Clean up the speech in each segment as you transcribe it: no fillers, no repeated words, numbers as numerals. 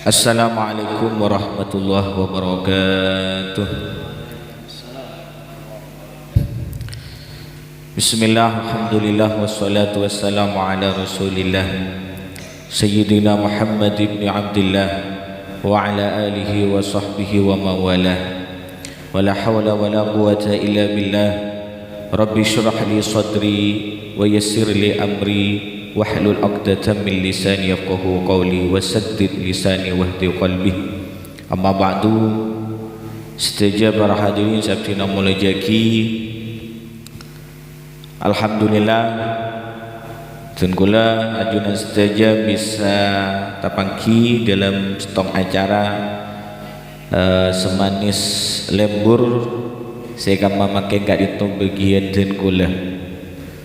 Assalamualaikum warahmatullahi wabarakatuh. Bismillah, alhamdulillah, wassalatu wassalamu ala rasulillah Sayyidina Muhammad ibn Abdillah wa ala alihi wa sahbihi wa mawalah. Wa la hawla wa la quwata illa billah. Rabbi syrah li sadri wa yassir li amri wahlul 'uqdatam min lisani yafqahu qawli wasaddid lisani wahdi qalbi. Amma ba'du. Setuju para hadirin sabtina mulai jaki. Alhamdulillah tunggulah ajunan setuju bisa tapangki dalam setong acara semanis lembur saya akan memakai gak itu bagian tunggulah.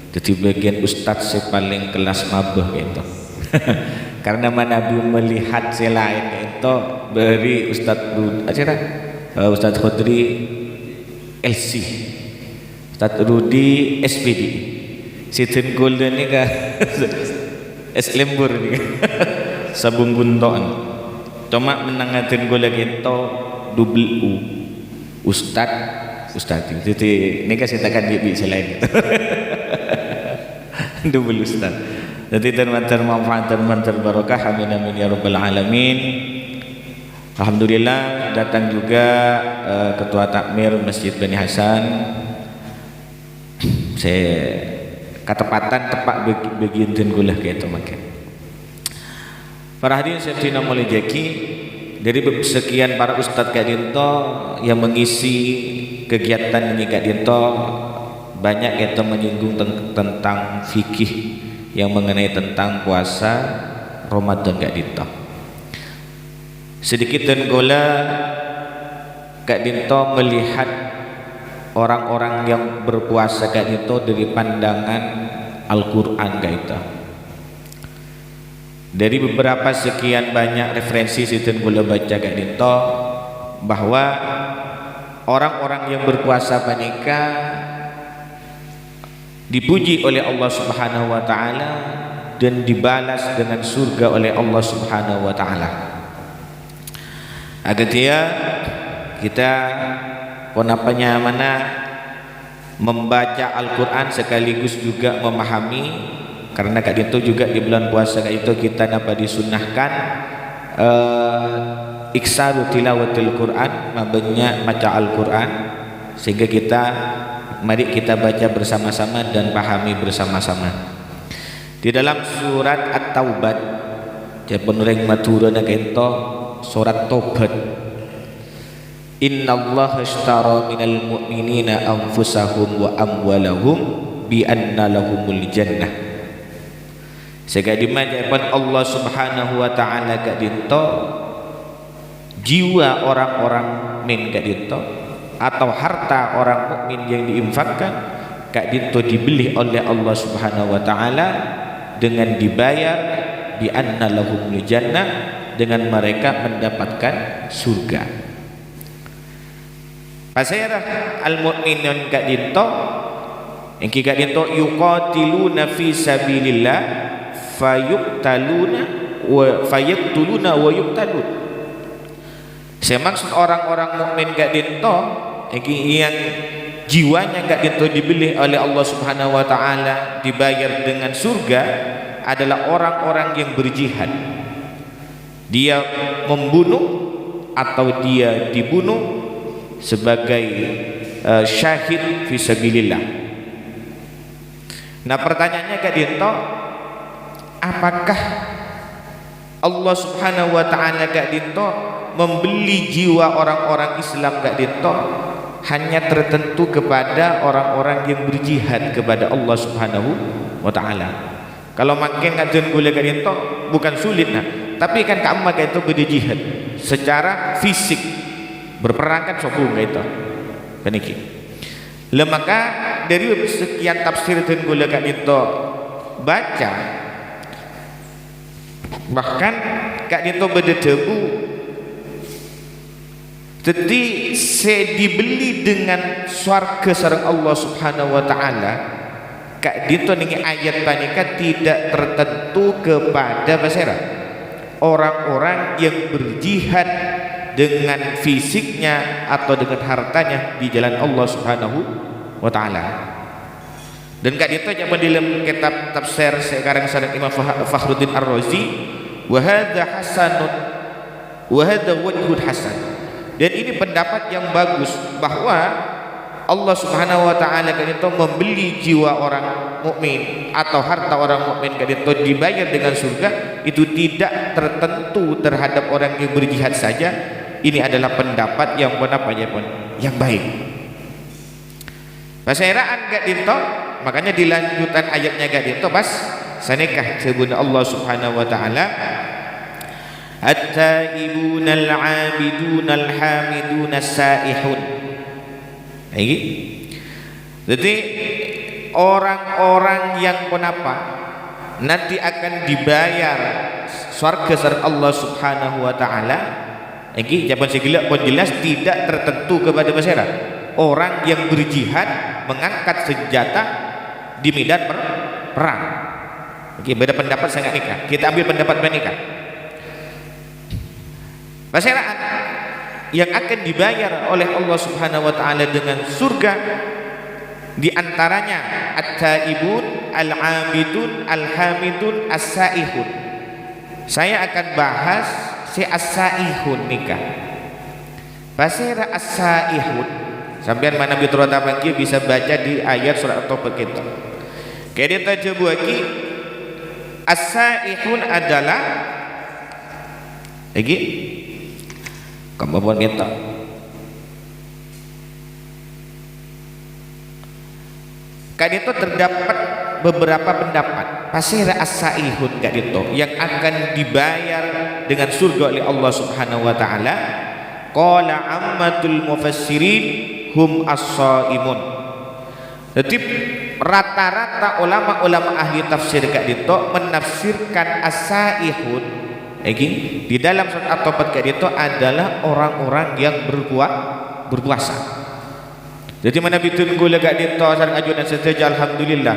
Jadi bagian ustadz saya paling kelas mabah gitu. Karena Nabi melihat selain itu beri Ustadz Ustadz Khudri LC, Ustadz Rudi SPD, Sidin Golden ini kan es lembur nih, sabung guntoan. Cuma menangatin golek itu double U, Ustadz Jadi ini kasih takkan bibi selain itu. Double ustaz. Jadi termantar manfaat termantar barakah. Amin amin ya rabbal alamin. Alhamdulillah datang juga ketua takmir Masjid Bani Hasan. Saya ketepatan tepat bagian tenggulah kayak itu makin. Para hadirin saya mulai jaki dari sekian para ustadz Kak Dinto yang mengisi kegiatan ini Kak Dinto banyak kita menyinggung tentang fikih yang mengenai tentang puasa Ramadan Kak Dinto. Sedikit dan gola Kak Dinto melihat orang-orang yang berpuasa Kak Dinto dari pandangan Al-Quran Kak Dinto. Dari beberapa sekian banyak referensi Sidin Gula baca Kak Dinto bahwa orang-orang yang berpuasa panika dipuji oleh Allah Subhanahu wa taala dan dibalas dengan surga oleh Allah Subhanahu wa taala. Agar kita ponapanya mana membaca Al-Qur'an sekaligus juga memahami, karena Kak Dinto juga di bulan puasa itu kita dapat disunahkan iksaru tilawatil Qur'an, banyak baca Al-Qur'an, sehingga mari kita baca bersama-sama dan pahami bersama-sama. Di dalam surat At-Taubah penuring maturana kento surat Taubat, innallaha ashtara minal mu'minina anfusahum wa amwalahum bi anna lahumul jannah. Sehingga dimajakan Allah Subhanahu wa taala Kak Dinto jiwa orang-orang min Kak Dinto atau harta orang mukmin yang diinfakkan Kak Dinto dibeli oleh Allah Subhanahu wa taala dengan dibayar bi anna lahumul jannah, dengan mereka mendapatkan surga. Pasirah al-mukminun Kak Dinto yang Kak Dinto yuqatiluna fi sabilillah fayaqtuluna wa yuqtalun. Saya maksud orang-orang mukmin Kak Dinto yang jiwanya Kak Dinto dibeli oleh Allah Subhanahu wa taala dibayar dengan surga adalah orang-orang yang berjihad. Dia membunuh atau dia dibunuh sebagai syahid fi sabilillah. Nah, pertanyaannya Kak Dinto, apakah Allah Subhanahu wa taala Kak Dinto membeli jiwa orang-orang Islam Kak Dinto hanya tertentu kepada orang-orang yang berjihad kepada Allah Subhanahu wa taala? Kalau makin ngajen gule Kak Dinto bukan sulit nah, tapi kan kamu Kak itu berjihad secara fisik, berperang kan sokung Kak itu kan iki. Maka dari sekian tafsir dan gule Kak Dinto baca, bahkan Kak Dinto berdebu jadi saya dibeli dengan swarga sareng Allah Subhanahu wa taala. Kak Dinto ning ayat panika tidak tertentu kepada basera orang-orang yang berjihad dengan fisiknya atau dengan hartanya di jalan Allah Subhanahu wa taala. Dan kak itu aja dalam kitab tafsir sekarang sanad Imam Fakhruddin Ar-Razi, wa hadza hasanun wa hadza wajhun hasan. Dan ini pendapat yang bagus bahwa Allah Subhanahu wa taala kan itu membeli jiwa orang mukmin atau harta orang mukmin kan itu dibayar dengan surga, itu tidak tertentu terhadap orang yang berjihad saja. Ini adalah pendapat yang yang baik. Paseraan gak dinto, makanya di lanjutan ayatnya gak dinto pas sanekah sebut Allah Subhanahu wa taala, at-taibunal 'abidunal hamidunas saihun. Jadi orang-orang yang nanti akan dibayar surga sareng Allah Subhanahu wa taala. Jawaban segala pun jelas tidak tertentu kepada masyarakat. Orang yang berjihad mengangkat senjata di medan perang. Beda pendapat sangat nikah. Kita ambil pendapat menikah. Masyarakat yang akan dibayar oleh Allah Subhanahu wa taala dengan surga di antaranya at-taibun, al-'abidun, al-hamidun, as-saihun. Saya akan bahas si as-saihun nikah. Basira as-saihun sampean mana biturata pagi bisa baca di ayat surat At-Taubah kita. Kemudian kita coba lagi, as-saihun adalah lagi kemampuan kita. Kan itu terdapat beberapa pendapat. Pasira as-saihun kan itu yang akan dibayar dengan surga oleh Allah Subhanahu wa taala. Qala ammatul mufassirin hum as-saimun. Jadi rata-rata ulama-ulama ahli tafsir kan itu menafsirkan as-saihun di dalam surat At-Taubah itu adalah orang-orang yang berpuasa. Jadi mana bitun gula gak dito sareng ajudan seteja alhamdulillah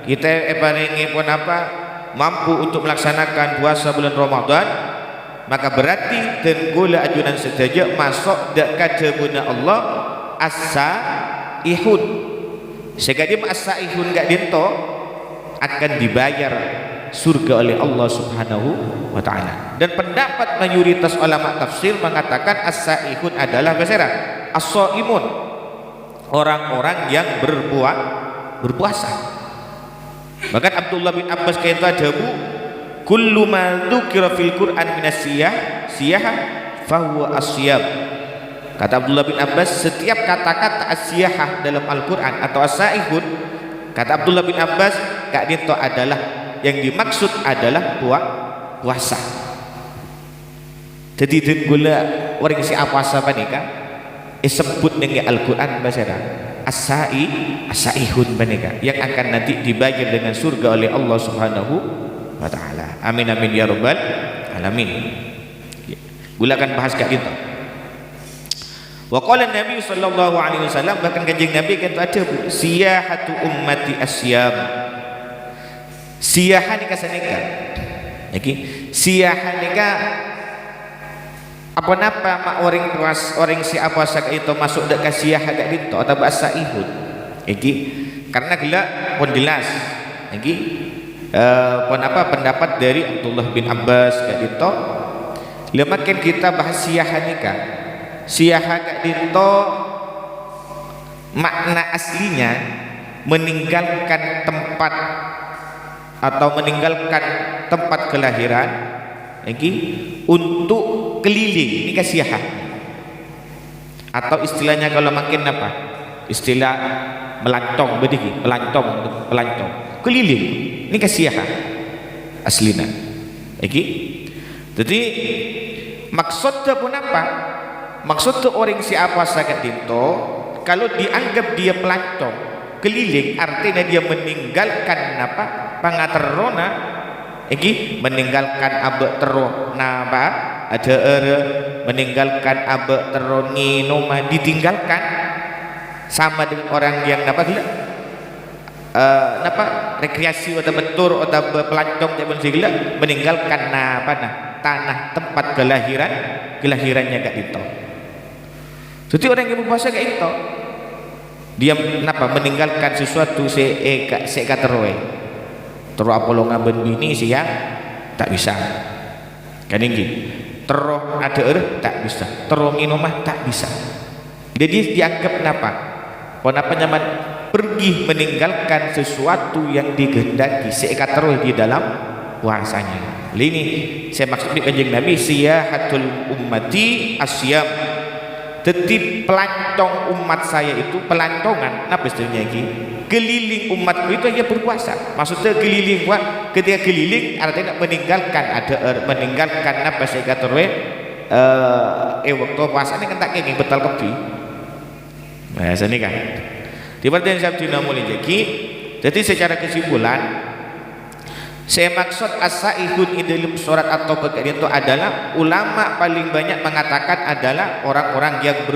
kita paringi pun mampu untuk melaksanakan puasa bulan Ramadan, maka berarti tenggula ajudan seteja masuk dekat jebuna Allah as-saihun. Segadim as-saihun gak dito akan dibayar surga oleh Allah Subhanahu wa taala. Dan pendapat mayoritas ulama tafsir mengatakan as-saihun adalah basira as-shaimun, orang-orang yang berpuasa. Bahkan Abdullah bin Abbas kata jabu kullu ma dzukira fil Qur'an minas siyah fahuwa asyab. Kata Abdullah bin Abbas, setiap kata-kata as-siyah dalam Al-Qur'an atau as-saihun, kata Abdullah bin Abbas, kak dito adalah yang dimaksud adalah puasa. Jadi gula orang si puasa panika disebut dengan Al-Qur'an bahasa as-saihun panika yang akan nanti dibayar dengan surga oleh Allah Subhanahu wa taala. Amin amin ya rabbal alamin. Gula akan bahas kat kita. Wa qala Nabi sallallahu alaihi wasallam, bahkan kanjeng Nabi kata ada siyahatu ummati asyam. Siyahan ni kasanika. Siyahan ni ka apa-apa mak orang si apa sak itu masuk dekat siyah agak itu atau bahasa ihud. Karena gila pun jelas. Pun pendapat dari Abdullah bin Abbas kat itu. Lemakin kita bahas siyah nikah. Siyah agak itu makna aslinya meninggalkan tempat atau meninggalkan tempat kelahiran untuk keliling. Ini kasihan. Atau istilahnya kalau makin istilah melancong bediki, pelancong keliling. Ini kasihan aslinya. Jadi maksudnya pun maksud orang siapa sangat dinto kalau dianggap dia pelancong keliling, artinya dia meninggalkan pangaterona meninggalkan abek terus ada meninggalkan abek terus nginoma ditinggalkan sama dengan orang yang rekreasi atau betur atau pelancong meninggalkan tanah tempat kelahirannya gak itu. Jadi orang yang berpuasa gak itu, dia kenapa meninggalkan sesuatu sekateroe terus apolo ngaben bini siang tak bisa kan ini terus ada tak bisa terus minumah tak bisa. Jadi dianggap kenapa nyaman pergi meninggalkan sesuatu yang dikehendaki sekateroe di dalam puasanya. Ini saya maksud di kanjeng Nabi siyahatul ummati asyam. Jadi pelancong umat saya itu pelancongan apa istilahnya lagi? Keliling umatku itu hanya berpuasa. Maksudnya keliling ketika keliling artinya meninggalkan apa saya kata waktu puasa ini kan tak ingin betal kopi. Nah, sini kan. Di pertanyaan saya tidak mulai jadi secara kesimpulan saya maksud as-saihun dalam surat atau kekaitan itu adalah ulama paling banyak mengatakan adalah orang-orang yang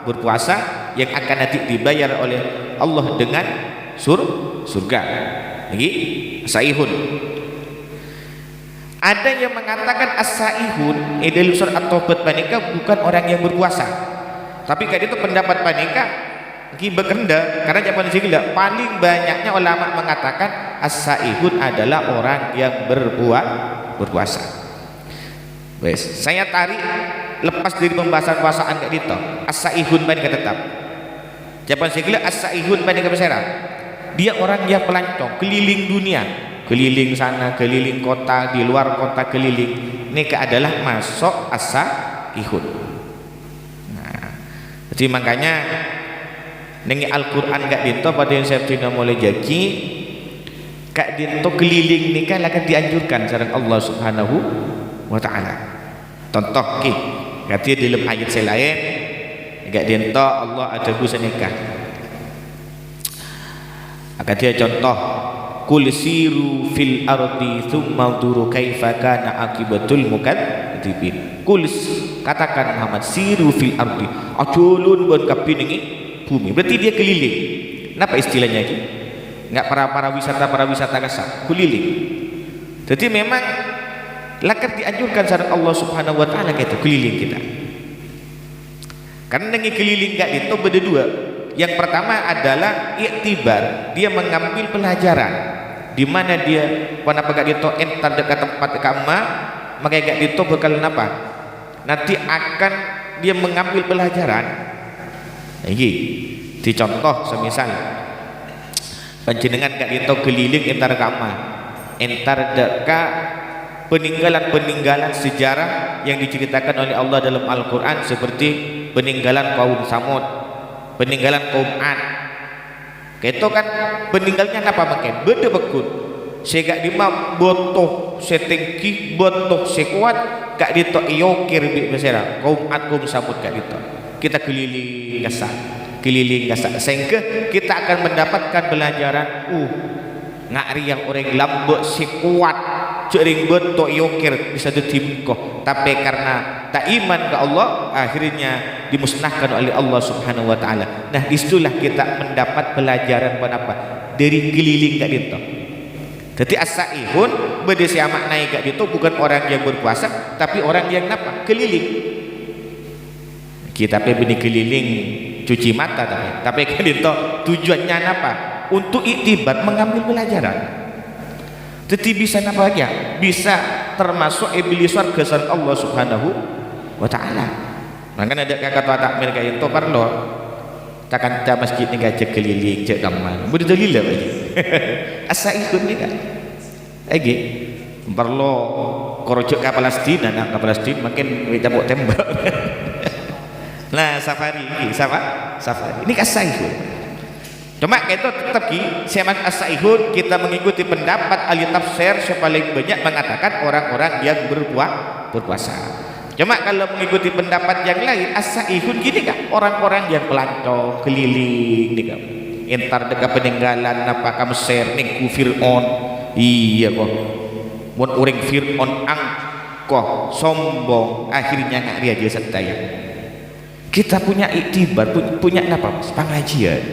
berpuasa yang akan nanti dibayar oleh Allah dengan surga. Lagi saihun. Ada yang mengatakan as-saihun dalam surat at-taubah panika bukan orang yang berpuasa. Tapi kan itu pendapat panika berkenda karena zaman sini paling banyaknya ulama mengatakan as-saihun adalah orang yang berpuasa. Wes, saya tarik lepas dari pembahasan puasaan kayak gitu. As-saihun panika tetap. Zaman sini as-saihun panika besera. Dia orang yang pelancong, keliling dunia, keliling sana, keliling kota, di luar kota keliling. Ini adalah masuk as-saihun. Nah, jadi makanya nengi Al-Quran gak dinto pada yang saya tidak mulai jadi gak dinto keliling ni kan akan dianjurkan sareng Allah Subhanahu wa ta'ala. Contoh kata dalam ayat saya lain gak dinto Allah ada busa nikah. Kata contoh kul siru fil ardi thumma duru kaifa kana akibatul mukadzibin. Kul katakan Muhammad siru fil ardi ajulun bon kapiningi bumi, berarti dia keliling. Kenapa istilahnya ini? Enggak para wisata kasar, keliling. Jadi memang lakar dianjurkan sareng Allah Subhanahu wa taala gitu keliling kita. Karena dengan keliling enggak itu beda dua. Yang pertama adalah iktibar, dia mengambil pelajaran. Di mana dia kenapa enggak itu entar dekat tempat kama, maka enggak itu bakal apa? Nanti akan dia mengambil pelajaran. Iki dicontoh semisal panjenengan gak itu keliling entar kama entar dekat peninggalan sejarah yang diceritakan oleh Allah dalam Al-Quran seperti peninggalan kaum Samud, peninggalan kaum Ad. Itu kan peninggalnya apa makin beda bekun saya gak dimam botoh setinggi botoh sekuat gak dito iyokir besera kaum Ad kaum Samud gak dito kita keliling kasar sehingga kita akan mendapatkan pelajaran ngari yang orang lambok si kuat cering beto yokir bisa ditimkoh tapi karena tak iman ke Allah akhirnya dimusnahkan oleh Allah Subhanahu wa ta'ala. Nah disitulah kita mendapat pelajaran apa dari keliling gak itu. Jadi as-saihun beda siapa maknai gak itu bukan orang yang berpuasa tapi orang yang keliling. Kita benih keliling cuci mata tapi kan itu tujuannya apa? Untuk iktibat mengambil pelajaran. Jadi bisa apa ya? Bisa termasuk iblis warga Allah Subhanahu wa ta'ala. Makanya ada kata takmir kayak itu perlu takkan masjid ni gajah keliling cek gaman. Boleh dalil lah lagi. As-saihun ni kan. Lagi perlu korojok ke Palestina, nak ke Palestina makin tembak. Nah safari ini as-saihun. Cuma itu tetap seman as-saihun kita mengikuti pendapat ahli tafsir yang paling banyak mengatakan orang-orang yang berpuasa. Cuma kalau mengikuti pendapat yang lain as-saihun gini kan orang-orang yang pelancong keliling nih kan entar dekat peninggalan kamu share nih ku Fir'aun iya kok mun orang Fir'aun angkoh sombong akhirnya nggak dia aja setaya. Kita punya iktibar, punya apa? Pengajian.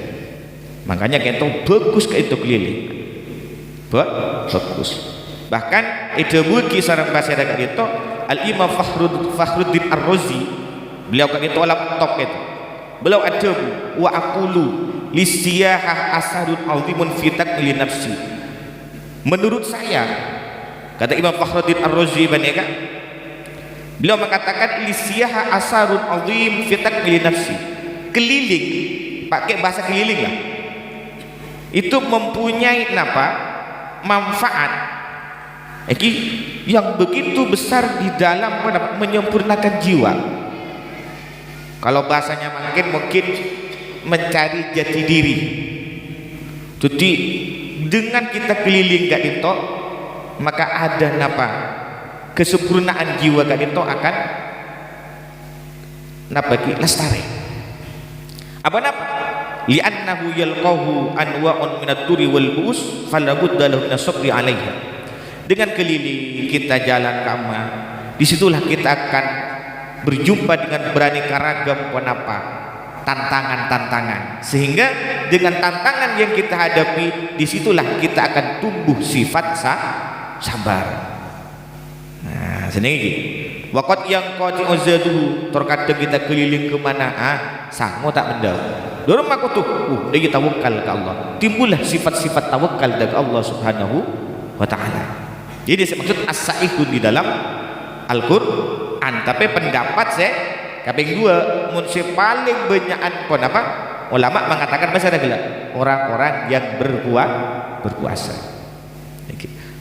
Makanya kita bagus ke itu keliling. Bagus. Bahkan ide buki sarang masyarakat itu Al-Imam Fakhruddin Ar-Razi, beliau kan itu alam top itu. Beliau ada wa aqulu lisiyahah asarun azimun fi taqlil nafsi. Menurut saya, kata Imam Fakhruddin Ar-Razi banyak, beliau mengatakan lisiyahah asarun azim fi taqlil nafsi. Keliling, pakai bahasa keliling lah. Itu mempunyai apa? Manfaat yang begitu besar di dalam menyempurnakan jiwa. Kalau bahasanya mungkin mencari jati diri. Jadi dengan kita keliling gak itu, maka ada napa? Kesempurnaan jiwa gak itu akan napa lestari. Apa napa? Li'annahu yalqahu anwa'un minad duri wal bu'us fala budda lahu min as-sabri 'alaiha. Dengan keliling kita jalan ke amal, disitulah kita akan berjumpa dengan beraneka ragam apa tantangan-tantangan, sehingga dengan tantangan yang kita hadapi disitulah kita akan tumbuh sifat sabar. Nah, sini waqat yang qati uzaduhu, terkadang kita keliling ke mana sango tak benda dorong aku tuh dia tawakal ke Allah, timbullah sifat-sifat tawakal dari Allah Subhanahu wa taala. Jadi maksud as-saihun di dalam Al-Qur'an. Tapi pendapat saya kaping dua mun paling banyakan pun apa ulama mengatakan bahasa adalah orang-orang yang berpuasa.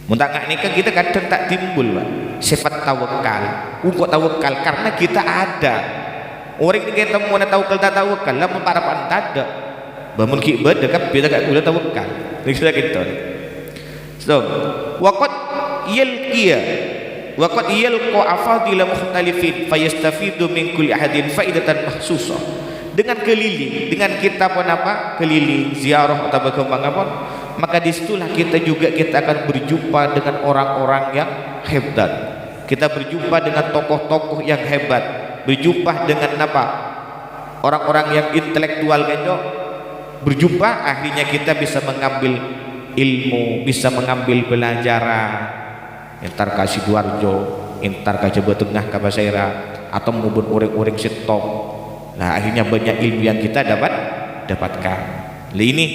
Muntah ini kan kita kadang tak timbul sifat tawakal. Kok tawakal karena kita ada orang yang kita mau tawakal tak tawakal lah para tak ada. Bangun kibad dekat kita kat ulah tawakal. Kita gitu. So, waqad yalqiya waqad yalqa afadila mukhtalifin fayastafidu min kulli ahadin faidatan mahsusah. Dengan keliling, dengan kita pun apa keliling ziarah atau berkembang apa, maka disitulah kita akan berjumpa dengan orang-orang yang hebat. Kita berjumpa dengan tokoh-tokoh yang hebat, berjumpa dengan apa orang-orang yang intelektual gitu. Berjumpa akhirnya kita bisa mengambil ilmu, bisa mengambil pelajaran. Entar ka Sidoarjo, entar ka Jawa Tengah ka Basera, atau maupun orang-orang setop. Nah, akhirnya banyak ilmu yang kita dapatkan. Ini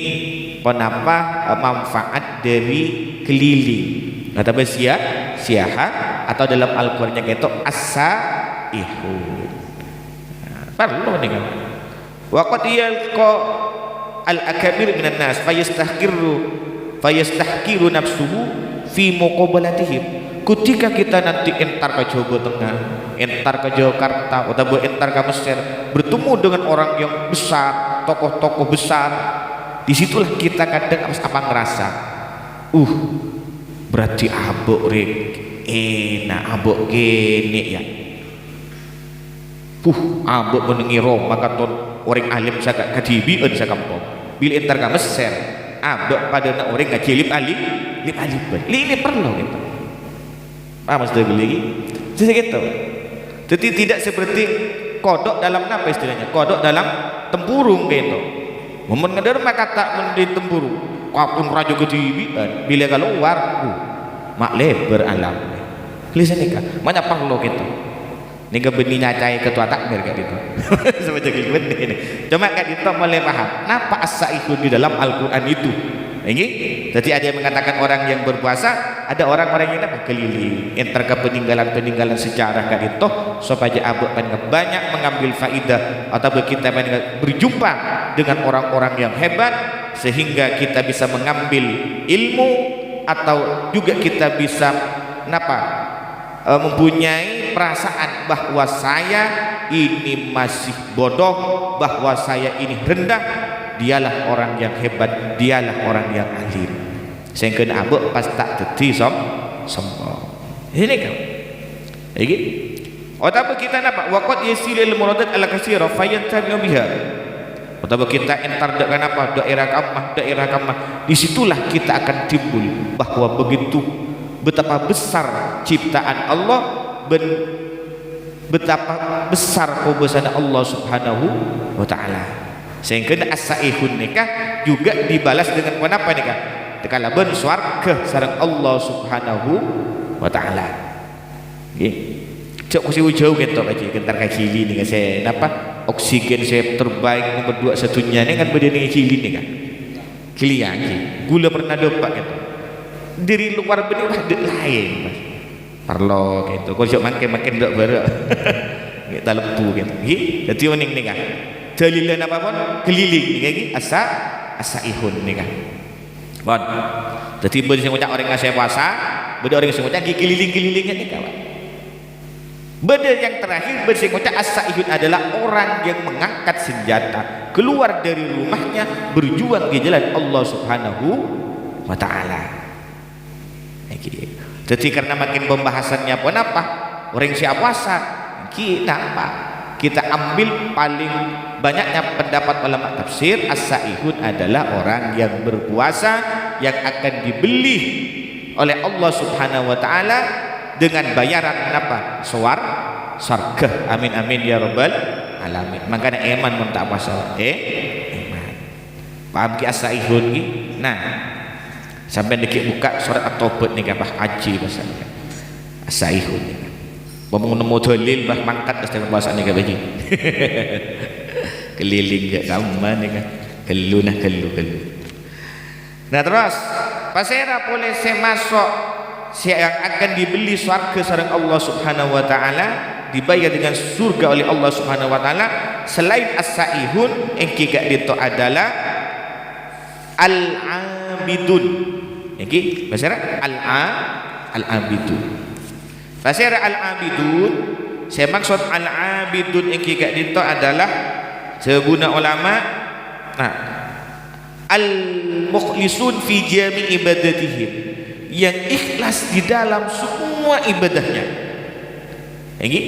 kenapa manfaat dari keliling. Kata siaha atau dalam Al-Qur'annya itu as-saihun. Perlu nih kan. Waqad yalqa al-akabir minan nas fayastahkiru nafsuhu fi muqabalatihim. Ketika kita nanti entar ke Jawa Tengah, entar ke Jakarta, atau entar ke Mesir, bertemu dengan orang yang besar, tokoh-tokoh besar, disitulah kita kadang apa ngerasa, berarti abok rek, enak abok gini ya, abok menengi Roma katon orang alim saya kadibi saya kampung, bila entar ke Mesir, abok pada orang ngajilip alim, ini perlu gitu. Maksudnya lagi jadi gitu. Jadi tidak seperti kodok dalam apa istilahnya, kodok dalam tempurung gitu. Momen ngeder maka tak di tempurung kapun raja gede bila keluar mak lebar alam lisan nikah mana perlu gitu nikah benih nyacai ketua takmir kayak gitu semacam gitu ini cuma kayak gitu mulai paham napa as-saihun di dalam Al-Quran itu ini. Jadi ada yang mengatakan orang yang berpuasa, ada orang-orang yang keliling, entar ke peninggalan sejarah kan itu supaya abuk banyak mengambil faidah atau kita berjumpa dengan orang-orang yang hebat sehingga kita bisa mengambil ilmu atau juga kita bisa mempunyai perasaan bahwa saya ini masih bodoh, bahwa saya ini rendah. Dialah orang yang hebat, dialah orang yang alim. Saya kena abuk pas tak teti sombong. Ini kan. Lagi. Atau kita napa? Waqad yasilil muradat ala katsira fayantabi'u biha. Atau kita entar dengan apa? Daerah kamah. Disitulah kita akan timbul bahwa begitu betapa besar ciptaan Allah, betapa besar kebesaran Allah Subhanahu wa taala. Sehingga as-saihun nikah juga dibalas dengan apa nikah? Tekalaban swarga sareng Allah Subhanahu wa taala. Nggih. Cok kusi jauh gitu aja kentar kacili nih saya apa oksigen saya terbaik nomor 2 satunya ini kan berdiri cili nih kan cili aja gula pernah dopak gitu dari luar benih udah lain mas parlo gitu kau cok makin dok baru kita lepu gitu jadi unik nih kan dalilan apapun keliling nih kayak gitu asa ihun nih kan bon jadi berdiri ngucap orang ngasih puasa berdiri orang ngucap keliling-kelilingnya nih kawan. Beda yang terakhir bersinggucap as-sa'ihun adalah orang yang mengangkat senjata keluar dari rumahnya berjuang di jalan Allah Subhanahu wa ta'ala. Jadi karena makin pembahasannya pun apa orang siap puasa kita apa kita ambil paling banyaknya pendapat ulama tafsir as-sa'ihun adalah orang yang berpuasa yang akan dibeli oleh Allah Subhanahu wa ta'ala dengan bayaran apa? Surga. Amin amin ya rabbal alamin. Makanya iman mun tak puasa. Iman. Paham ki as-sa'ihun ki? Nah, sampai dikit buka surat at-taubah ni apa haji bahasa ni. As-sa'ihun ni. Pemung nemu dalil bah mangkat ke bahasa ni ka baji. Keliling je kamu ni kan. Kelu. Nah terus pasera boleh saya masuk yang akan dibeli surga sareng Allah Subhanahu wa taala dibayar dengan surga oleh Allah Subhanahu wa taala selain as-sa'ihun yang ketiga itu adalah al-abidun iki bahasa al-abidun bahasa al-abidun saya maksud al-abidun yang ketiga itu adalah seguna ulama al-mukhlisun fi jami' ibadatihim yang ikhlas di dalam semua ibadahnya. Ini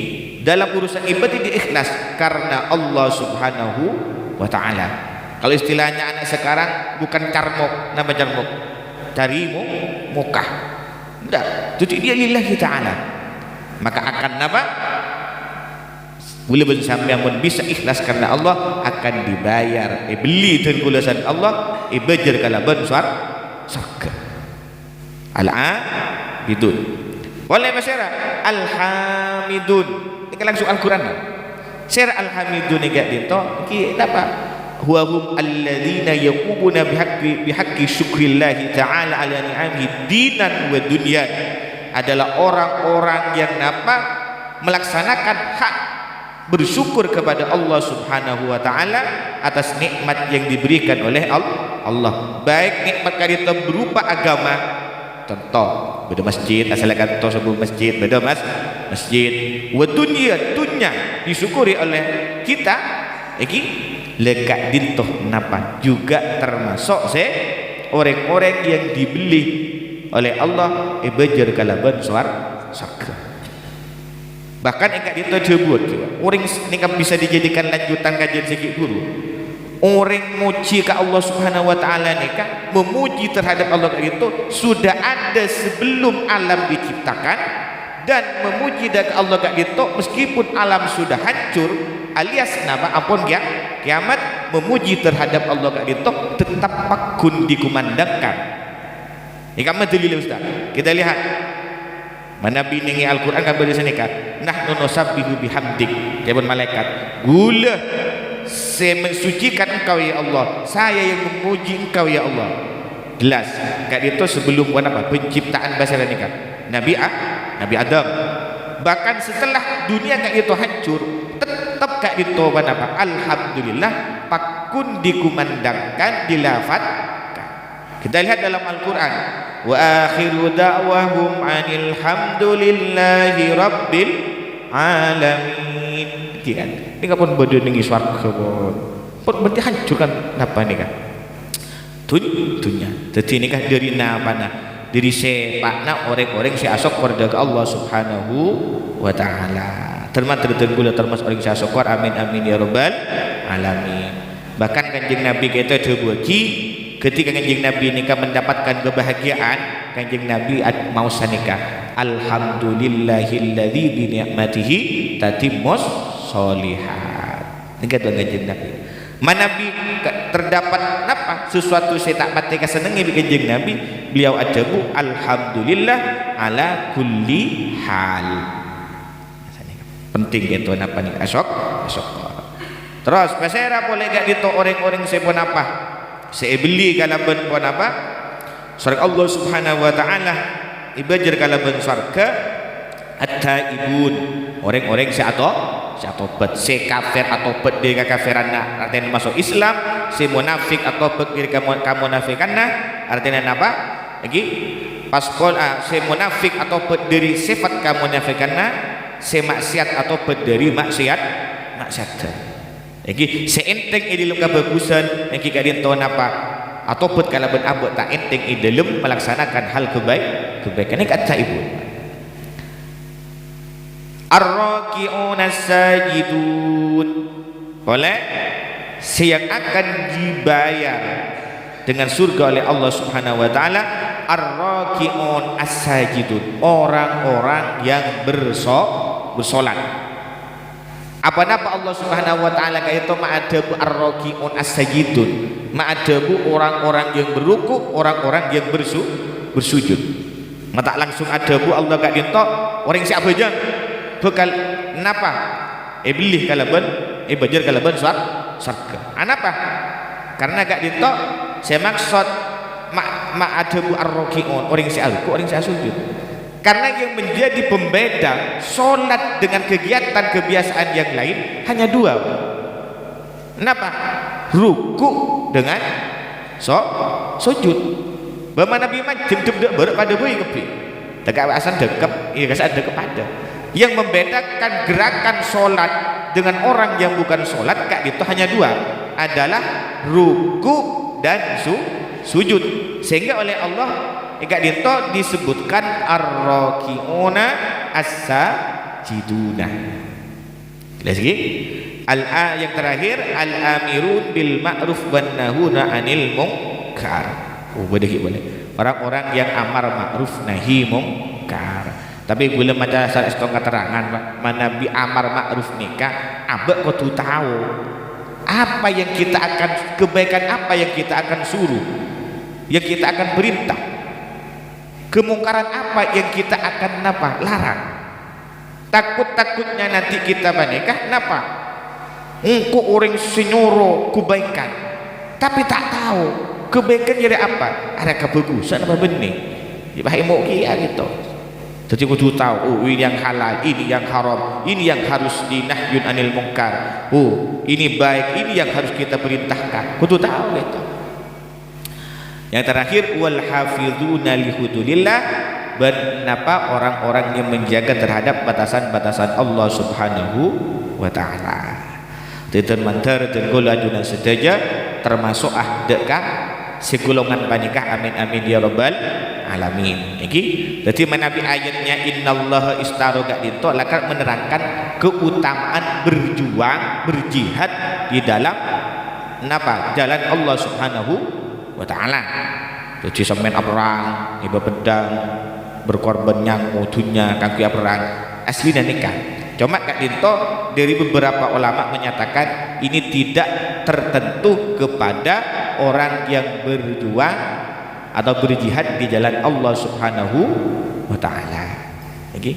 dalam urusan ibadah dia ikhlas karena Allah Subhanahu wa taala. Kalau istilahnya anak sekarang bukan carmuk, nama carmuk. Cari mukah. Enggak, jadi dia lillahi taala. Maka akan apa? Boleh bersama yang bisa ikhlas karena Allah akan dibayar. Beli dan kulasan Allah, ibajar kalaban surga. Al-abidun boleh masyarakat al-hamidun ini langsung Al-Quran syar al-hamidun ini gak dito apa huwahum alladzina yaqubuna bihaqqi syukrillahi ta'ala ala ni'amihi dinan wa dunya adalah orang-orang yang melaksanakan hak bersyukur kepada Allah Subhanahu wa taala atas nikmat yang diberikan oleh Allah baik nikmat kita berupa agama. Contoh, beda masjid, asal kata sebuah masjid, beda masjid. Wa dunya disyukuri oleh kita, iki lekat dintoh napa juga termasuk orang-orang yang dibeli oleh Allah bejar kalaban surga. Bahkan engkak dintoh disebut orang ini bisa dijadikan lanjutan kajian sikit guru. Orang muji ke Allah Subhanahu wa taala nikah memuji terhadap Allah itu sudah ada sebelum alam diciptakan dan memuji ke Allah itu meskipun alam sudah hancur alias ampun ya kiamat memuji terhadap Allah itu tetap pakun dikumandangkan. Ini kamu dalil Ustaz. Kita lihat mana biningi Al-Qur'an kan pada sini kan nahnu nusabbihu bihamdik jabun malaikat gula saya mensucikan engkau ya Allah saya yang memuji engkau ya Allah jelas kat itu sebelum penciptaan bahasa nikah Nabi Adam bahkan setelah dunia kat itu hancur tetap kat itu alhamdulillah pakun dikumandangkan dilafadzkan. Kita lihat dalam Al-Quran wa akhiru da'wahum anil hamdulillahi rabbil alamin kan ini kapan bodoh nengi swarga pun berarti hancur kan apa nih kan dunia jadi ini kan dari dari sepakna orang-orang si asok kepada Allah Subhanahu wa ta'ala termasuk orang si asok amin amin ya rabbal alamin. Bahkan kanjeng Nabi kita terbuji ketika kanjeng Nabi nikah mendapatkan kebahagiaan kanjeng Nabi mau sanikah alhamdulillahilladzi bi ni'matihi tatimmus sholihat. Ini kata kanjeng Nabi. Manabi terdapat sesuatu saya tak pati kesenangi di kanjeng Nabi, beliau ajabu alhamdulillah ala kulli hal. penting itu napa nih asok. Terus pasera boleh gak dito orang-orang sepon apa saya beli kalaban pun apa surga Allah subhanahu wa ta'ala ibajar kalaban surga at-taibun orang-orang si atobat si kafir atobat dia kekafiran artinya masuk Islam si munafik atobat dia kamunafikan artinya apa lagi paskol si munafik atobat dari sifat kamunafikan si maksiat atobat dari maksiat lagi seenteng di dalam kebagusan yang kita tahu apa atau buat kalau berabot tak enteng di dalam melaksanakan hal kebaikan ini kata ibu ar-raki'un as-sajidun oleh yang akan dibayar dengan surga oleh Allah subhanahu wa ta'ala ar-raki'un as-sajidun orang-orang yang bersolat. Apa napa Allah subhanahu wa ta'ala kaitu ma'adabu ar-raki'un as-sajidun ma'adabu orang-orang yang beruku orang-orang yang bersujud mata langsung adabu Allah gak dinto orang siapa aja bekal napa iblis kalaban ibajar kalaban surga anapa karena gak dinto saya maksud ma'adabu ar-raki'un orang si alku orang si sujud karena yang menjadi pembeda sholat dengan kegiatan kebiasaan yang lain hanya dua. Kenapa? Ruku dengan sujud. Bagaimana Nabi macam dek pada bui kepi. Tegak asan dekep, iya kasar dekep ada. Yang membedakan gerakan sholat dengan orang yang bukan sholat kak itu hanya dua adalah ruku dan sujud. Sehingga oleh Allah Ika dito disebutkan ar-raki'una as-sajiduna. Lagi yang terakhir al-amirun bil ma'ruf wan nahuna 'anil munkar. Boleh. Orang-orang yang amar ma'ruf nahi munkar. Tapi bila maca asal keterangan Pak, mana bi amar ma'ruf nikah, ambek kau tahu apa yang kita akan kebaikan apa yang kita akan suruh, yang kita akan perintah. Kemungkaran apa yang kita akan larang. Takut-takutnya nanti kita menikah napa engkau orang senyoro kebaikan tapi tak tahu kebaikan jadi apa ada kebagusan apa benih dipahami kia gitu jadi kudu tahu oh ini yang halal ini yang haram ini yang harus dinahyun anil munkar oh ini baik ini yang harus kita perintahkan kudu tahu gitu. Yang terakhir wal hafizuna li hududillah benapa orang-orang yang menjaga terhadap batasan-batasan Allah Subhanahu wa taala. Teten mantar dan golajuna sedaja termasuk dekah segolongan panikah amin amin ya rabbal alamin. Iki dadi menabi ayatnya innallaha istaro gak dito lakan menerangkan keutamaan berjuang berjihad di dalam jalan Allah Subhanahu wa ta'ala. Jadi sampean perang iba pedang berkorban yang mutunya kanggo perang asli dan nikah. Cuma Kak Dinto dari beberapa ulama menyatakan ini tidak tertentu kepada orang yang berjuang atau berjihad di jalan Allah Subhanahu wa ta'ala. Oke.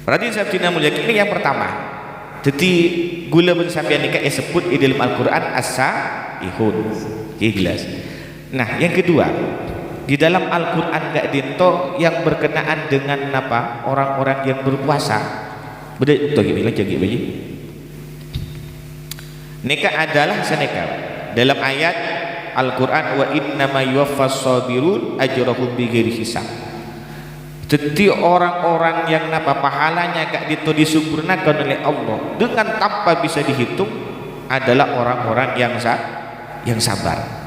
Berarti sabdina mulia ini yang pertama. Jadi gula ben sampean nikah disebut di dalam Al-Qur'an as-saihun. Jelas. Nah, yang kedua, di dalam Al-Qur'an gak dinto yang berkenaan dengan orang-orang yang berpuasa. Beda to gimana jagi bayi. Nikah adalah seneka. Dalam ayat Al-Qur'an wa innama yuwaffas sabirun ajrahum bighairi hisab. Jadi orang-orang yang pahalanya gak dinto disempurnakan oleh Allah dengan tanpa bisa dihitung adalah orang-orang yang sabar.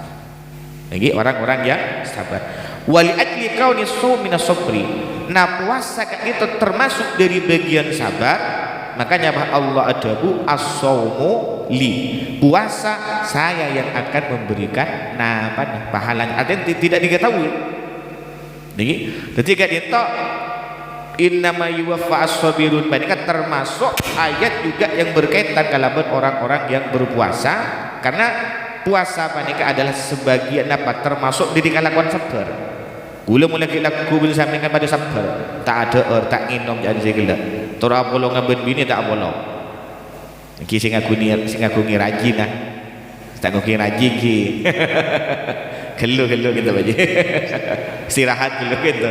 Lagi orang-orang yang sabar. Wali ajli kauni minas sabri. Nah puasa itu termasuk dari bagian sabar. Makanya Allah adabu as-saumu li. Puasa saya yang akan memberikan pahalanya. Artinya tidak diketahui. Jadi ketika innama yuwaffa as-sabirun kan termasuk ayat juga yang berkaitan kalaban orang-orang yang berpuasa karena puasa panika adalah sebagian termasuk dari kalakuan sabar. Gula mulai kita kubur sampaikan pada sabar tak ada tak minum jadi segala tora bolong ngaben bini tak bolong ki sing aku ni rajin lah tak ngoki rajin ki gelo kita baje istirahat gelo kita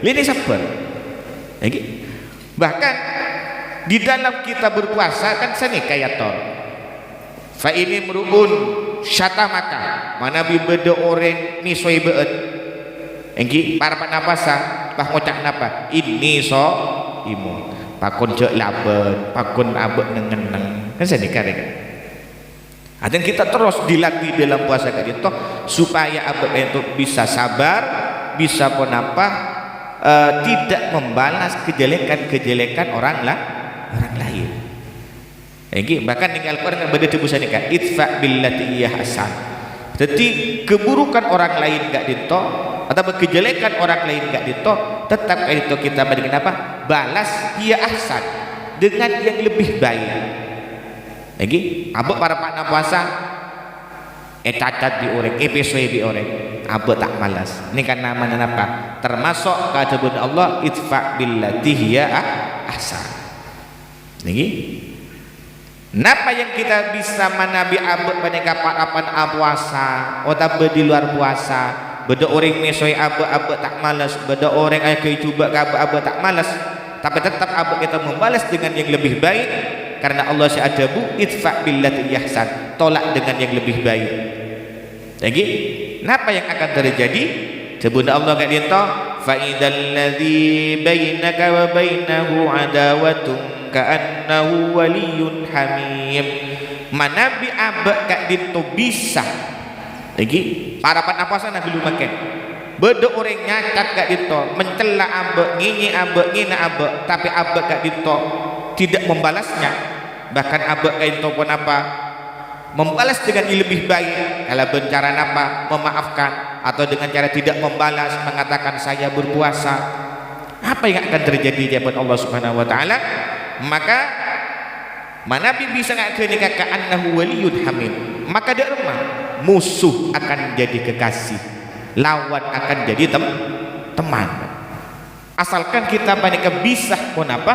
ini sabar lagi bahkan di dalam kita berpuasa kan sani kayator fa ini meruun syatamaka mana bi beda orang ni soi beut engki para napasa bah ngocak napa ini so imun pakon cek laben pakon abek nengeneng kan sani kan dan kita terus dilatih dalam puasa kali itu supaya abek itu bisa sabar bisa pun apa tidak membalas kejelekan orang lain. Bahkan dengan Al-Quran kan beda tebusan kan idfa billati hiya hasan. Jadi keburukan orang lain gak dito atau kejelekan orang lain gak dito tetap itu kita dengan apa? Balas hiya ahsan dengan yang lebih baik. Abek para pakna puasa cacat di orang pesoi di orang abek tak malas ini kan namanya apa termasuk keajaiban Allah idfa billati hiya ahsan ini napa yang kita bisa manabi abek pada kapan puasa atau di luar puasa beda orang mesoi abek tak malas beda orang ay coba abek tak malas tapi tetap abek kita membalas dengan yang lebih baik karena Allah sya'adabu idfa billati ihsan tolak dengan yang lebih baik lagi apa yang akan terjadi sebunda Allah kat dia fa idzal ladzi bainaka wa bainahu adawatun ka'annahu waliyyun hamim manabi abak kat dia bisa lagi para apa sana dulu makan beda orang nyacat kat dia mencela abak nginyi abak ngina abak tapi abak kat dia tidak membalasnya bahkan abak kain pun apa membalas dengan yang lebih baik kalau bencana apa memaafkan atau dengan cara tidak membalas mengatakan saya berpuasa apa yang akan terjadi di hadapan Allah Subhanahu wa taala maka manabi bisa ngak ke annahu waliyun hamid maka derma musuh akan jadi kekasih lawan akan jadi teman asalkan kita banyak bisa pun apa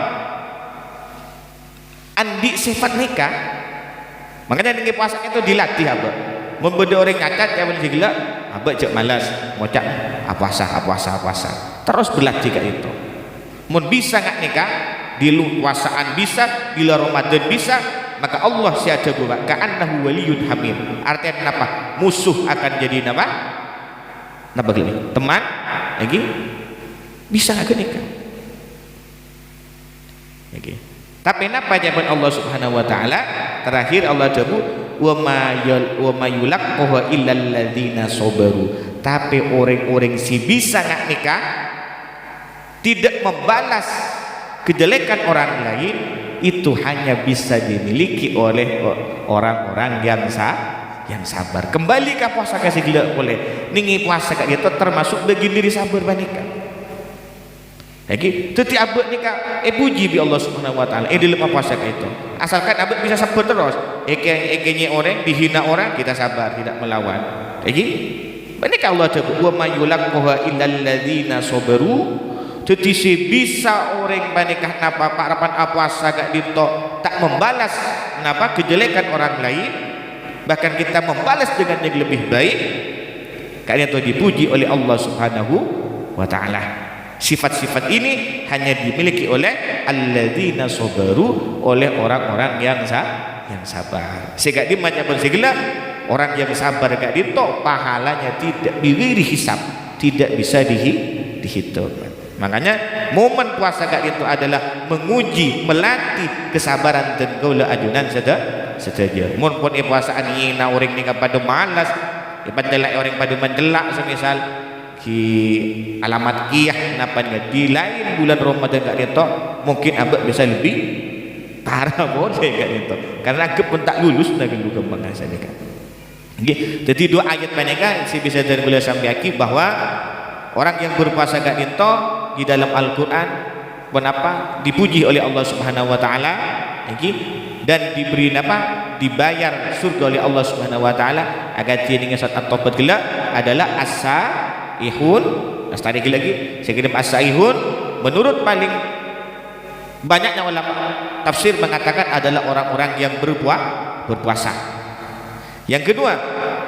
andi sifat nikah makanya dengan puasa itu dilatih abah membeda orang nyacat yang menjadi gila abah cek malas ngocak puasa terus berlatih kayak itu mun bisa nggak nikah di luar puasaan bisa di luar Ramadan bisa maka Allah siada buat ka'annahu waliyun hamim artinya apa musuh akan jadi apa teman lagi bisa nggak nikah lagi tapi napa jawaban Allah Subhanahu wa taala terakhir Allah jabu wa ma yulaqaha illal ladzina sabaru tapi orang-orang si bisa nggak nikah tidak membalas kejelekan orang lain itu hanya bisa dimiliki oleh orang-orang yang sabar kembali ke puasa kasih gila boleh ningi puasa kak itu termasuk bagian diri sabar banika lagi teti abek nikah puji bi Allah Subhanahu wa taala di lepas puasa itu asalkan abek bisa sabar terus ekenya orang dihina orang kita sabar tidak melawan lagi banika Allah taala wa mayulaqaha illal ladzina sabaru teti bisa orang banikah napa parapan puasa gak dito tak membalas napa kejelekan orang lain bahkan kita membalas dengan yang lebih baik karena itu dipuji oleh Allah Subhanahu wa taala. Sifat-sifat ini hanya dimiliki oleh alladzina sabaru oleh orang-orang yang sabar. Sehingga di macam segala orang yang sabar gak dito pahalanya tidak diberi hisab, tidak bisa dihitung. Makanya momen puasa gak dito adalah menguji, melatih kesabaran dan kaula ajunan saja. Mun pun puasaan ngina orang ni kepada malas, ibadah orang pada mendelak semisal ki alamat kiyah napanya di lain bulan Ramadan gak dito mungkin abak bisa lebih parah boleh gak dito karena ke pun tak lulus dah dulu kembang saya kan. Jadi dua ayat mereka si bisa dari beliau sampaikan bahwa orang yang berpuasa gak dito di dalam Al-Quran kenapa dipuji oleh Allah Subhanahu wa taala dan diberi apa dibayar surga oleh Allah Subhanahu wa taala agar dia dengan surat At-Taubat gelak adalah as-saihun lagi saya kira as-saihun menurut paling Banyaknya ulama tafsir mengatakan adalah orang-orang yang berpuasa. Yang kedua,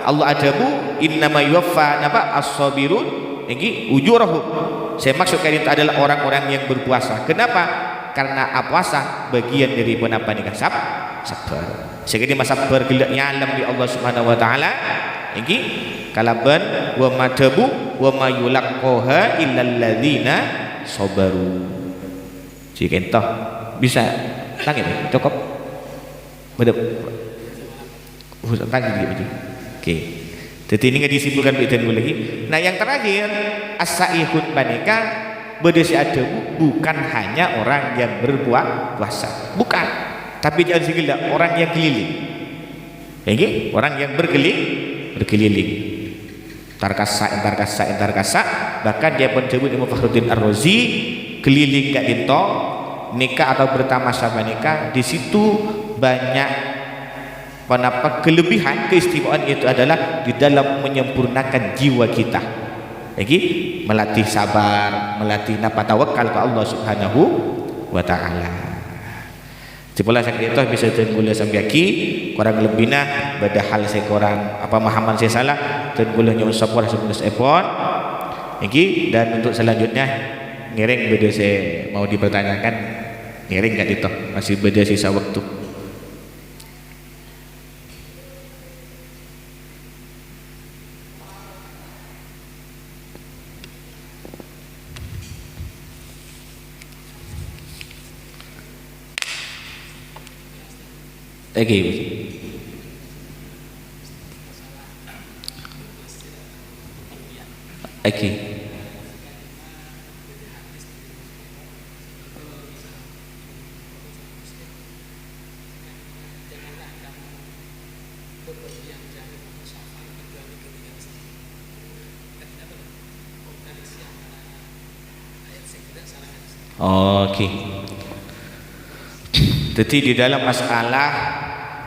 Allah ajabu innama yuwaffa as-sabirun ini ujurahum. Saya maksudkan itu adalah orang-orang yang berpuasa. Kenapa? Karena puasa bagian dari apa nih sabar. Sehingga masa bergelaknya alam di Allah Subhanahu wa taala ini kalaban wa madabu wa mayulaqqaha illal ladzina sabaru. Jika entah bisa tangi cukup bedep tangi gitu. Oke. Jadi ini nggak disimpulkan bidang lagi. Nah yang terakhir as-saihun panika berdasi ada bukan hanya orang yang berpuasa, bukan, tapi jangan segala orang yang keliling. Oke, orang yang berkeliling. Tarkasa, bahkan dia pun disebut Imam Fakhruddin Ar-Razi keliling gak dinto nikah atau bertamasya nikah. Di situ banyak kelebihan keistimewaan, itu adalah di dalam menyempurnakan jiwa kita. Lagi melatih sabar, melatih tawakal ke Allah Subhanahu wa taala. Cipola sakit itu bisa tenggula sampai aki kurang lebihnya beda hal saya kurang pemahaman saya salah tenggula nyon sapor sebelum epon. Lagi dan untuk selanjutnya ngiring beda saya mau dipertanyakan ngiring gak itu masih beda sisa waktu. Okay. Oke. Jadi di dalam masalah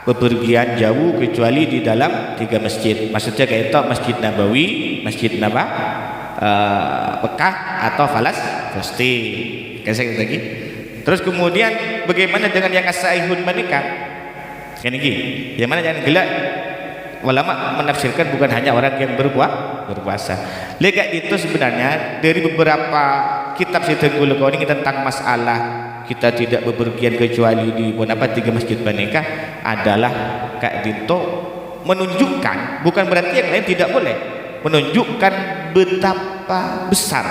bepergian jauh kecuali di dalam 3 masjid, maksudnya kayak itu Masjid Nabawi, Masjid Mekah atau Falastin. Kayak saya lagi. Terus kemudian bagaimana dengan yang as-saihun menikah? Kan ini, yang mana jangan gelak. Ulama menafsirkan bukan hanya orang yang berpuasa. Lihat itu sebenarnya dari beberapa kitab Sittahul Qawanin tentang masalah kita tidak bepergian kecuali di 3 masjid menikah adalah Kak Dito menunjukkan, bukan berarti yang lain tidak boleh, menunjukkan betapa besar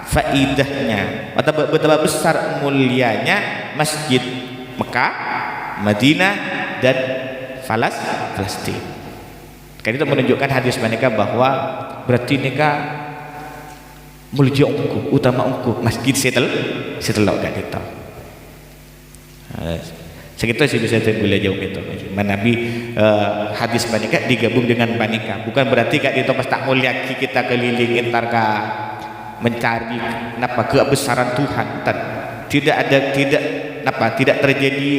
faidahnya atau betapa besar mulianya Masjid Mekah, Madinah dan Falastin. Kan itu menunjukkan hadis menikah bahwa berarti nikah mulia ungku, utama ungku masjid setelah gak kita. Segitu sih bisa boleh jauh itu. Nabi hadis panika digabung dengan panika. Bukan berarti kak itu pas tak mulia kita keliling entar mencari kebesaran Tuhan. Tidak terjadi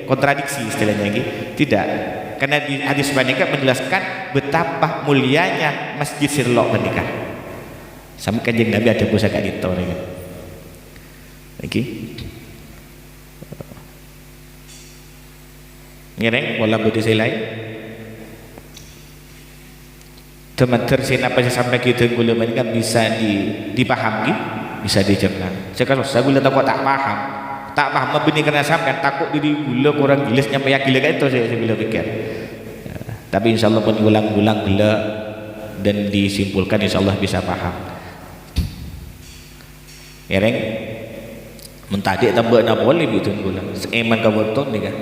kontradiksi istilahnya gitu. Tidak. Karena di hadis panika menjelaskan betapa mulianya masjid Sirlok panika. Sampai kanjeng Nabi ada puasa kak itu kan. Lagi. Ngereng bola budi selai. Teman tersin apa saya sampai kita gula kan bisa dipahami, bisa dicerna. Sekarang saya gula tak paham. Tak paham benih karena sampai takut diri gula kurang jelas nyampe yang gila itu saya bila pikir. Tapi insyaallah pun ulang-ulang gula dan disimpulkan insyaallah bisa paham. Ngereng mentadik tambah nak boleh betul gula. Seeman kau betul ni kan.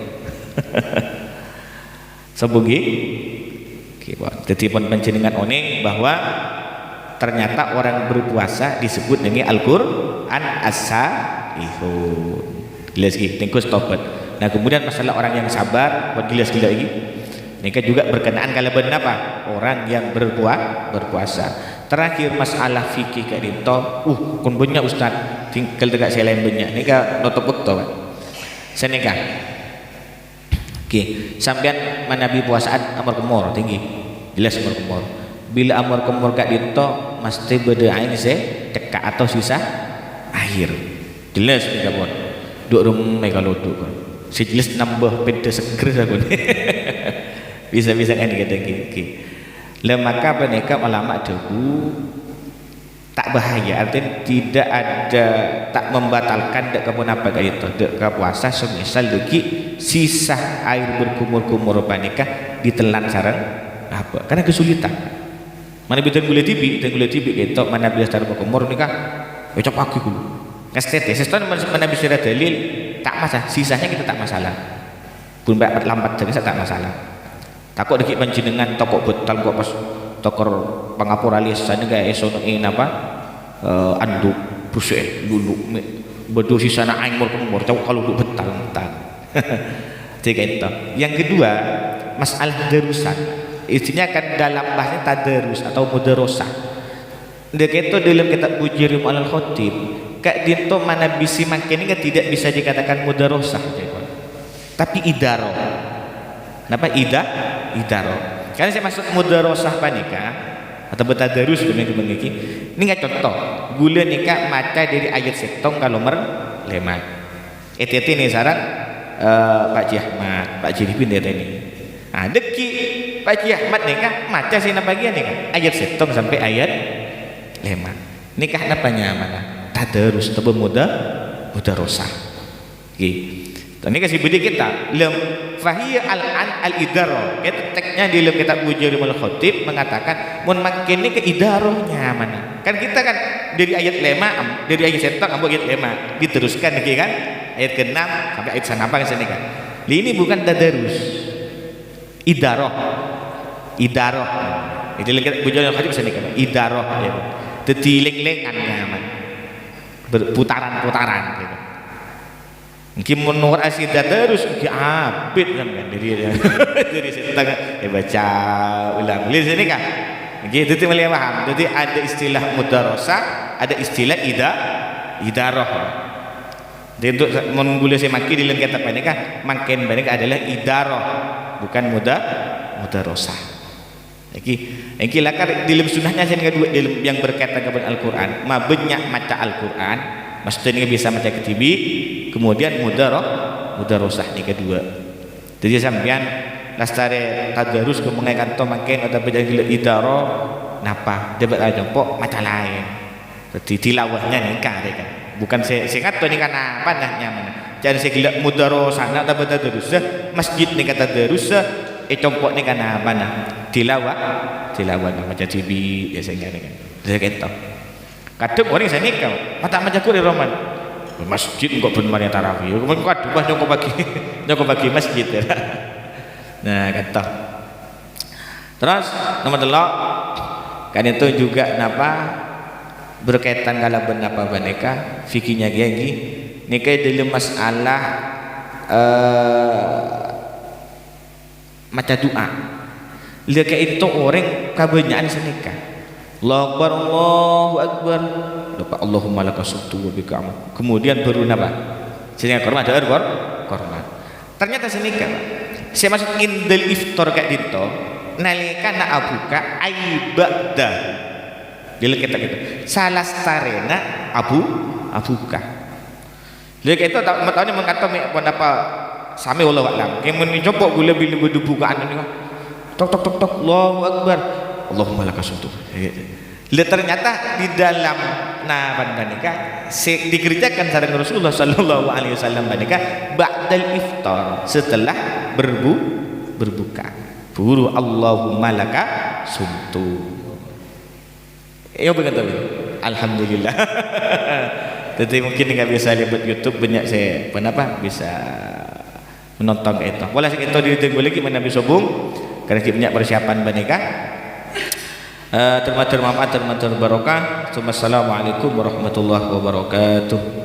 Sebugi jadi pun penjenengan oning bahwa ternyata orang berpuasa disebut dengan Al-Quran as-saihun. Jelas lagi, tengkus tobat. Nah kemudian masalah orang yang sabar, buat jelas gila lagi. Ini juga berkenaan kalau benar apa? Orang yang berpuasa. Terakhir masalah fikih kayak itu, kon banyak ustaz, tinggal dekat saya lain banyak. Ini kan nutup waktu kan. Saya nikah. Oke, sampean manabi puasaan amar kemur tinggi, jelas amar kemur. Bila amar kemur kayak itu, mesti berdoain saya dekat atau sisa akhir. Jelas tidak pun. duk remai kalau duk sejelas nambah peda seger aku ni bisa-bisa kan kata gini maka peneka ulama dulu tak bahaya, artinya tidak ada, tak membatalkan dek kapun apa kayak itu dek puasa semisal deki sisa air berkumur-kumur panikah ditelan sarang apa karena kesulitan mana bisa gula tibi itu mana bisa cara berkumur nikah cocok aku dulu ngestete sesuatu mana bisa ada dalil tak masalah, sisanya kita tak masalah pun lambat jadi tak masalah takut deki panjenengan tokok betal kok pas tokor pangapura lisan kayak esonoin apa anduk busuk dulu bedo sisana aing mur kalau duk betal tiga itu. Yang kedua masalah darusan isinya kan dalam bahasanya tadarus atau mudarosah dek itu dalam kitab Bujirim al-Khatib kak dinto mana bisi makin ini tidak bisa dikatakan mudarosah tapi idaro kenapa idaro karena saya maksud mudarosah panika atau betadarus demikian ini nggak contoh gula nikah maca dari ayat setong kalau lemak itu nih saran Pak Ji Ahmad Pak Ji Dipin ini deki Pak Ji Ahmad nikah maca sih bagian nikah ayat setong sampai ayat lemak nikah napanya mana tadarus atau mudarosah ini kasih budi kita lem fahiyya al idaro itu teksnya di dalam kitab Bujirim al-Khatib mengatakan mun makin ini ke idarohnya mana kan kita kan dari ayat 5 dari ayat setok ambo ayat 5 diteruskan lagi kan ayat ke-6 sampai ayat sana apa kesini kan ini bukan tadarus idaroh itu dalam kitab Bujirim al-Khatib kesini kan idaroh ya tetileng-lengannya mana berputaran-putaran gitu. Mungkin menurut asyik tadarus mungkin abid kan dari situ baca ulang lihat sini kan gitu itu melihat paham jadi ada istilah mudarosah ada istilah idaroh jadi untuk menggula saya makin di dalam kitab ini kan makin banyak adalah idaroh bukan mudarosah lagi lakar di dalam sunnahnya yang berkaitan dengan Al-Quran banyak maca Al-Quran maksudnya bisa maca ketibi kemudian mudarosah ini kedua jadi sampean lastare tadarus kemengengan to makin atau beda idaro napa debat aja pok maca lain jadi tilawahnya nikah kan bukan singkat to nikah apa nahnya mana jangan segila mudarosah atau tadarus masjid nikah tadarus compok nikah apa nah tilawah maca tibi ya sehingga kan saya kata kadang orang saya nikah mata maca Quran roman masjid kok benar yang tarawih kemarin kok adubah nyokok bagi masjid ya. Nah kata terus nomor telok kan itu juga napa berkaitan kalau benapa baneka fikirnya gini nikah dalam masalah maca doa lihat itu orang kebanyakan senikah Allahu Akbar lupa Allahumma laka sumtu wa bika amal kemudian baru napa sehingga korma ada korma ternyata senikah saya masuk indel iftar kayak dito nalika na abuka aibada dilihat kita gitu salah sarena abuka lihat itu matanya mengatakan apa sami Allah alam yang mencoba gula bila berdubukaan ini tok Allahu Akbar Allahumma laka sumtu ternyata di dalam nikah dikerjakan sareng Rasulullah sallallahu alaihi wasallam nikah ba'dal iftar setelah berbuka buru Allahumma laka sumtu ya begitu alhamdulillah jadi mungkin nggak bisa lihat YouTube banyak saya bisa menonton itu boleh itu ditunggu lagi mana bisa bung karena banyak persiapan nikah terima barokah. Assalamualaikum warahmatullahi wabarakatuh.